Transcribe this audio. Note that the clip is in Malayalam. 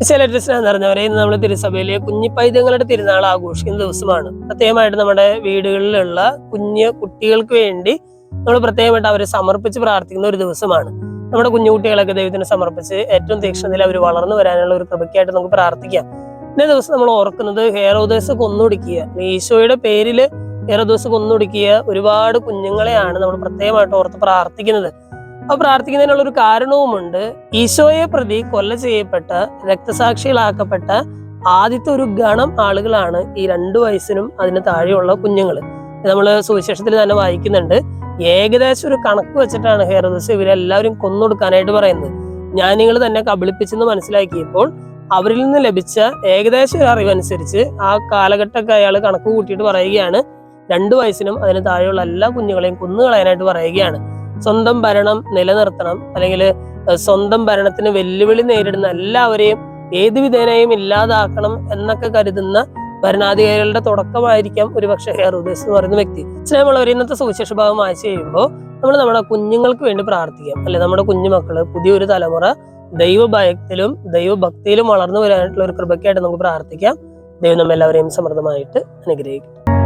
എന്ന് പറഞ്ഞവരെ ഇന്ന് നമ്മൾ തിരുസഭയിലെ കുഞ്ഞിപ്പൈതങ്ങളുടെ തിരുനാൾ ആഘോഷിക്കുന്ന ദിവസമാണ്. പ്രത്യേകമായിട്ട് നമ്മുടെ വീടുകളിലുള്ള കുഞ്ഞു കുട്ടികൾക്ക് വേണ്ടി നമ്മൾ പ്രത്യേകമായിട്ട് അവരെ സമർപ്പിച്ച് പ്രാർത്ഥിക്കുന്ന ഒരു ദിവസമാണ്. നമ്മുടെ കുഞ്ഞുകുട്ടികളൊക്കെ ദൈവത്തിന് സമർപ്പിച്ച് ഏറ്റവും തീക്ഷ്ണതയിൽ അവർ വളർന്നു വരാനുള്ള ഒരു കൃപയ്ക്കായിട്ട് നമുക്ക് പ്രാർത്ഥിക്കാം. ഇന്നേ ദിവസം നമ്മൾ ഓർക്കുന്നത് ഹെറോദേസ് കൊന്നൊടുക്കിയ, ഈശോയുടെ പേരിൽ ഹെറോദേസ് കൊന്നൊടുക്കിയ ഒരുപാട് കുഞ്ഞുങ്ങളെയാണ് നമ്മൾ പ്രത്യേകമായിട്ട് ഓർത്ത് പ്രാർത്ഥിക്കുന്നത്. ആ പ്രാർത്ഥിക്കുന്നതിനുള്ള ഒരു കാരണവുമുണ്ട്. ഈശോയെ പ്രതി കൊല ചെയ്യപ്പെട്ട, രക്തസാക്ഷികളാക്കപ്പെട്ട ആദ്യത്തെ ഒരു ഗണം ആളുകളാണ് ഈ 2 വയസ്സിനും അതിന് താഴെയുള്ള കുഞ്ഞുങ്ങൾ. നമ്മൾ സുവിശേഷത്തിൽ തന്നെ വായിക്കുന്നുണ്ട്. ഏകദേശം ഒരു കണക്ക് വെച്ചിട്ടാണ് ഹെറോദേസ് ഇവരെല്ലാവരും കൊന്നൊടുക്കാനായിട്ട് പറയുന്നത്. ജ്ഞാനികൾ തന്നെ കബളിപ്പിച്ചെന്ന് മനസ്സിലാക്കിയപ്പോൾ അവരിൽ നിന്ന് ലഭിച്ച ഏകദേശം ഒരു അറിവനുസരിച്ച് ആ കാലഘട്ടമൊക്കെ അയാൾ കണക്ക് കൂട്ടിയിട്ട് പറയുകയാണ് 2 വയസ്സിനും അതിന് താഴെയുള്ള എല്ലാ കുഞ്ഞുങ്ങളെയും കൊന്നുകളയാനായിട്ട് പറയുകയാണ്. സ്വന്തം ഭരണം നിലനിർത്തണം, അല്ലെങ്കിൽ സ്വന്തം ഭരണത്തിന് വെല്ലുവിളി നേരിടുന്ന എല്ലാവരെയും ഏത് വിധേനയും ഇല്ലാതാക്കണം എന്നൊക്കെ കരുതുന്ന ഭരണാധികാരികളുടെ തുടക്കമായിരിക്കാം ഒരുപക്ഷെ ഹെറോദേസ് എന്ന് പറയുന്ന വ്യക്തി. സ്നേഹമുള്ളവർ, ഇന്നത്തെ സുവിശേഷ ഭാഗം വായിച്ചു കഴിയുമ്പോൾ നമ്മൾ നമ്മുടെ കുഞ്ഞുങ്ങൾക്ക് വേണ്ടി പ്രാർത്ഥിക്കാം. അല്ലെ, നമ്മുടെ കുഞ്ഞുമക്കള് പുതിയൊരു തലമുറ ദൈവഭയത്തിലും ദൈവഭക്തിയിലും വളർന്നു വരാനായിട്ടുള്ള ഒരു കൃപയ്ക്കായിട്ട് നമുക്ക് പ്രാർത്ഥിക്കാം. ദൈവം നമ്മെല്ലാവരെയും സമൃദ്ധമായിട്ട് അനുഗ്രഹിക്കും.